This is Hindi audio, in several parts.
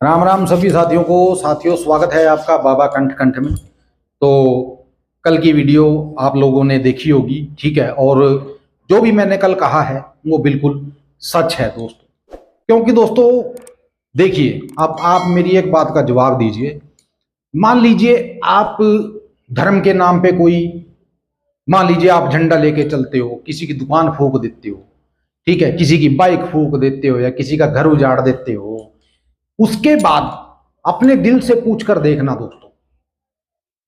राम राम सभी साथियों को। साथियों, स्वागत है आपका बाबा कंठ कंठ में। तो कल की वीडियो आप लोगों ने देखी होगी, ठीक है। और जो भी मैंने कल कहा है वो बिल्कुल सच है दोस्तों। क्योंकि दोस्तों देखिए, अब आप मेरी एक बात का जवाब दीजिए। मान लीजिए आप धर्म के नाम पे कोई, मान लीजिए आप झंडा लेके चलते हो, किसी की दुकान फूंक देते हो, ठीक है, किसी की बाइक फूंक देते हो या किसी का घर उजाड़ देते हो। उसके बाद अपने दिल से पूछ कर देखना दोस्तों,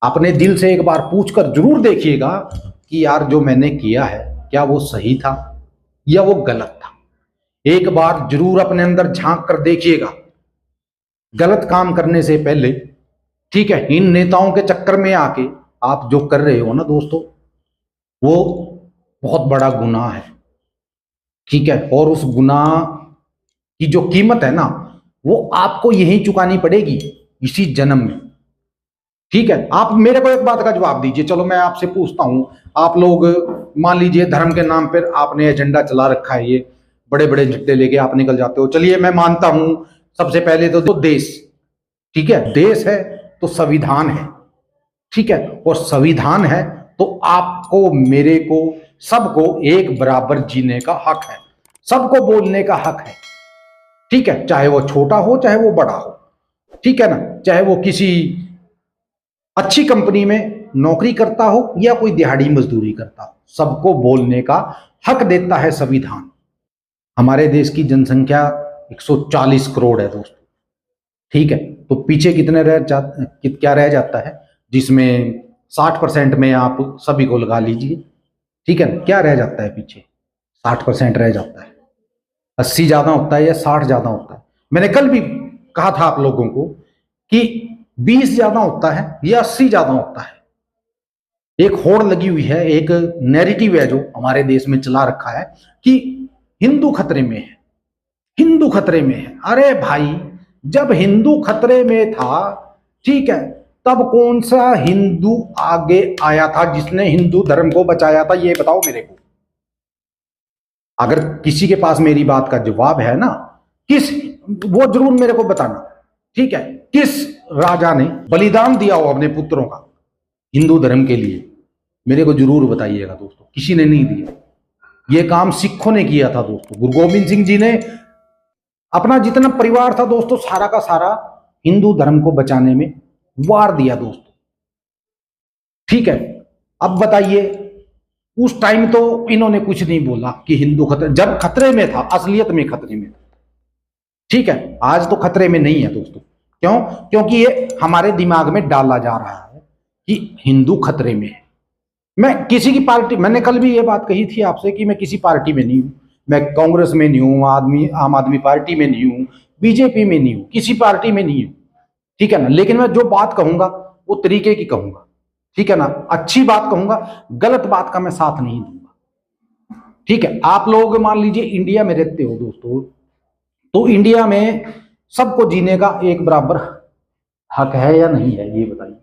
अपने दिल से एक बार पूछ कर जरूर देखिएगा कि यार जो मैंने किया है क्या वो सही था या वो गलत था। एक बार जरूर अपने अंदर झांक कर देखिएगा गलत काम करने से पहले, ठीक है। इन नेताओं के चक्कर में आके आप जो कर रहे हो ना दोस्तों, वो बहुत बड़ा गुनाह है, ठीक है। और उस गुनाह की जो कीमत है ना, वो आपको यहीं चुकानी पड़ेगी, इसी जन्म में, ठीक है। आप मेरे को एक बात का जवाब दीजिए। चलो मैं आपसे पूछता हूं, आप लोग मान लीजिए धर्म के नाम पर आपने एजेंडा चला रखा है, ये बड़े बड़े झंडे लेके आप निकल जाते हो। चलिए मैं मानता हूं, सबसे पहले तो देश, ठीक है, देश है तो संविधान है, ठीक है। और संविधान है तो आपको, मेरे को, सबको एक बराबर जीने का हक है, सबको बोलने का हक है, ठीक है। चाहे वो छोटा हो चाहे वो बड़ा हो, ठीक है ना। चाहे वो किसी अच्छी कंपनी में नौकरी करता हो या कोई दिहाड़ी मजदूरी करता हो, सबको बोलने का हक देता है संविधान। हमारे देश की जनसंख्या 140 करोड़ है दोस्तों, ठीक है। तो पीछे क्या रह जाता है, जिसमें 60% में आप सभी को लगा लीजिए, ठीक है। क्या रह जाता है पीछे? 60% रह जाता है। 80 ज्यादा होता है या 60 ज्यादा होता है? मैंने कल भी कहा था आप लोगों को कि 20 ज्यादा होता है या 80 ज्यादा होता है। एक होड़ लगी हुई है, एक नैरेटिव है जो हमारे देश में चला रखा है कि हिंदू खतरे में है, हिंदू खतरे में है। अरे भाई, जब हिंदू खतरे में था, ठीक है, तब कौन सा हिंदू आगे आया था जिसने हिंदू धर्म को बचाया था? ये बताओ मेरे को। अगर किसी के पास मेरी बात का जवाब है ना, किस, वो जरूर मेरे को बताना, ठीक है। किस राजा ने बलिदान दिया हो अपने पुत्रों का हिंदू धर्म के लिए, मेरे को जरूर बताइएगा दोस्तों। किसी ने नहीं दिया। ये काम सिखों ने किया था दोस्तों। गुरु गोविंद सिंह जी ने अपना जितना परिवार था दोस्तों, सारा का सारा हिंदू धर्म को बचाने में वार दिया दोस्तों, ठीक है। अब बताइए, उस टाइम तो इन्होंने कुछ नहीं बोला कि हिंदू खतरे, जब खतरे में था, असलियत में खतरे में था, ठीक है। आज तो खतरे में नहीं है दोस्तों। क्यों? क्योंकि ये हमारे दिमाग में डाला जा रहा है कि हिंदू खतरे में है। मैं किसी की पार्टी, मैंने कल भी ये बात कही थी आपसे कि मैं किसी पार्टी में नहीं हूं। मैं कांग्रेस में नहीं हूं, आम आदमी पार्टी में नहीं हूं, बीजेपी में नहीं हूं, किसी पार्टी में नहीं हूं, ठीक है ना। लेकिन मैं जो बात कहूंगा वो तरीके की कहूंगा, ठीक है ना। अच्छी बात कहूंगा, गलत बात का मैं साथ नहीं दूंगा, ठीक है। आप लोग मान लीजिए इंडिया में रहते हो दोस्तों, तो इंडिया में सबको जीने का एक बराबर हक है या नहीं है? ये बताइए।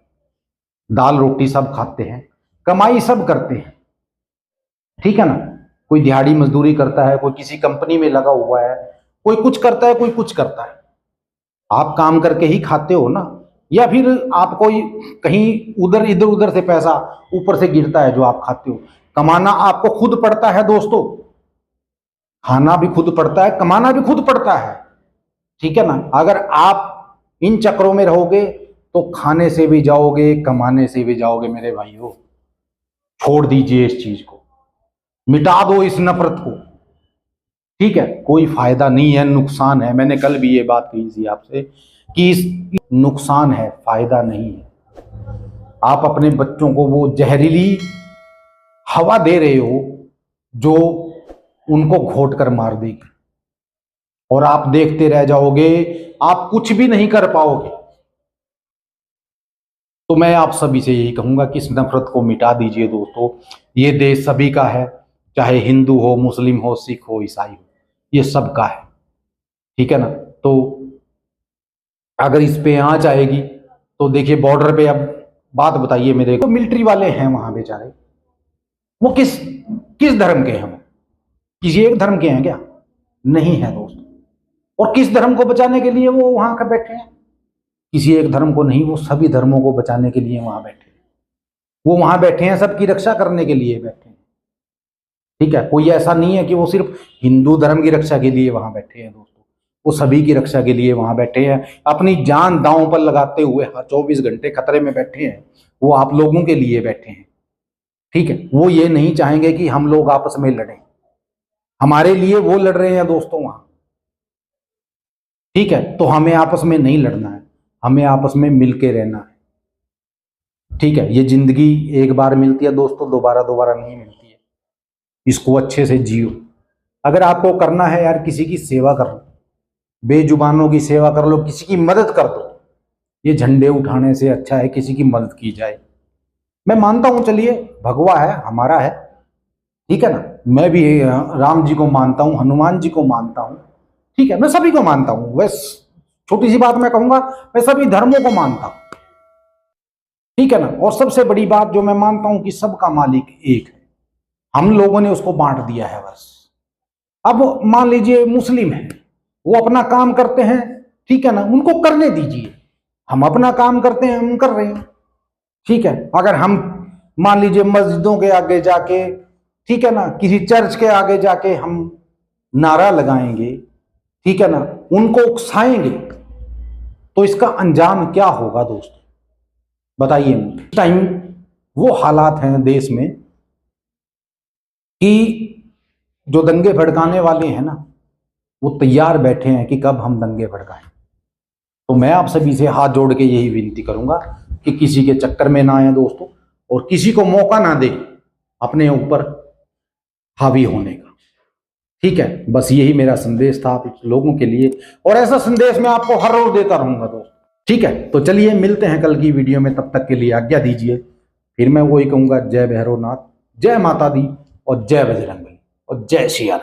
दाल रोटी सब खाते हैं, कमाई सब करते हैं, ठीक है ना। कोई दिहाड़ी मजदूरी करता है, कोई किसी कंपनी में लगा हुआ है, कोई कुछ करता है, कोई कुछ करता है। आप काम करके ही खाते हो ना, या फिर आप कोई कहीं उधर इधर उधर से पैसा ऊपर से गिरता है जो आप खाते हो? कमाना आपको खुद पड़ता है दोस्तों, खाना भी खुद पड़ता है, कमाना भी खुद पड़ता है, ठीक है ना। अगर आप इन चक्रों में रहोगे तो खाने से भी जाओगे, कमाने से भी जाओगे मेरे भाइयों। छोड़ दीजिए इस चीज को, मिटा दो इस नफरत को, ठीक है। कोई फायदा नहीं है, नुकसान है। मैंने कल भी ये बात कही थी आपसे कि इस नुकसान है, फायदा नहीं है। आप अपने बच्चों को वो जहरीली हवा दे रहे हो जो उनको घोट कर मार देगी, और आप देखते रह जाओगे, आप कुछ भी नहीं कर पाओगे। तो मैं आप सभी से यही कहूंगा कि इस नफरत को मिटा दीजिए दोस्तों। ये देश सभी का है, चाहे हिंदू हो, मुस्लिम हो, सिख हो, ईसाई हो, ये सबका है, ठीक है ना। तो अगर इस पे आंच आएगी तो देखिए बॉर्डर पे, अब बात बताइए मेरे को, मिलिट्री वाले हैं वहां बेचारे, वो किस किस धर्म के हैं? वो किसी एक धर्म के हैं क्या? नहीं है दोस्तों। और किस धर्म को बचाने के लिए वो वहां का बैठे हैं? किसी एक धर्म को नहीं, वो सभी धर्मों को बचाने के लिए वहां बैठे हैं। वो वहां बैठे हैं सबकी रक्षा करने के लिए बैठे हैं। ठीक है, कोई ऐसा नहीं है कि वो सिर्फ हिंदू धर्म की रक्षा के लिए वहां बैठे हैं दोस्तों, वो सभी की रक्षा के लिए वहां बैठे हैं। अपनी जान दांव पर लगाते हुए 24 घंटे खतरे में बैठे हैं, वो आप लोगों के लिए बैठे हैं। ठीक है, वो ये नहीं चाहेंगे कि हम लोग आपस में लड़ें, हमारे लिए वो लड़ रहे हैं दोस्तों वहां। ठीक है, तो हमें आपस में नहीं लड़ना है, हमें आपस में मिलके रहना है। ठीक है, ये जिंदगी एक बार मिलती है दोस्तों, दोबारा दोबारा नहीं मिलती है। इसको अच्छे से जियो। अगर आपको करना है यार, किसी की सेवा कर लो, बेजुबानों की सेवा कर लो, किसी की मदद कर दो। ये झंडे उठाने से अच्छा है किसी की मदद की जाए। मैं मानता हूं, चलिए भगवा है हमारा है, ठीक है ना, मैं भी राम जी को मानता हूं, हनुमान जी को मानता हूं। ठीक है, मैं सभी को मानता हूं। बस छोटी सी बात मैं कहूंगा, मैं सभी धर्मों को मानता हूं। ठीक है ना, और सबसे बड़ी बात जो मैं मानता हूं कि सबका मालिक एक है, हम लोगों ने उसको बांट दिया है बस। अब मान लीजिए मुस्लिम है, वो अपना काम करते हैं, ठीक है ना, उनको करने दीजिए। हम अपना काम करते हैं, हम कर रहे हैं। ठीक है, अगर हम मान लीजिए मस्जिदों के आगे जाके, ठीक है ना, किसी चर्च के आगे जाके हम नारा लगाएंगे, ठीक है ना, उनको उकसाएंगे, तो इसका अंजाम क्या होगा दोस्तों, बताइए मुझे। इस टाइम वो हालात हैं देश में कि जो दंगे भड़काने वाले हैं ना, वो तैयार बैठे हैं कि कब हम दंगे भड़काएं। तो मैं आप सभी से हाथ जोड़ के यही विनती करूंगा कि किसी के चक्कर में ना आए दोस्तों, और किसी को मौका ना दे अपने ऊपर हावी होने का। ठीक है, बस यही मेरा संदेश था आप लोगों के लिए, और ऐसा संदेश मैं आपको हर रोज देता रहूंगा दोस्तों। ठीक है, तो चलिए मिलते हैं कल की वीडियो में, तब तक के लिए आज्ञा दीजिए। फिर मैं वही कहूंगा, जय भैरवनाथ, जय माता दी, और जय बजरंगबली, और जय श्री राम।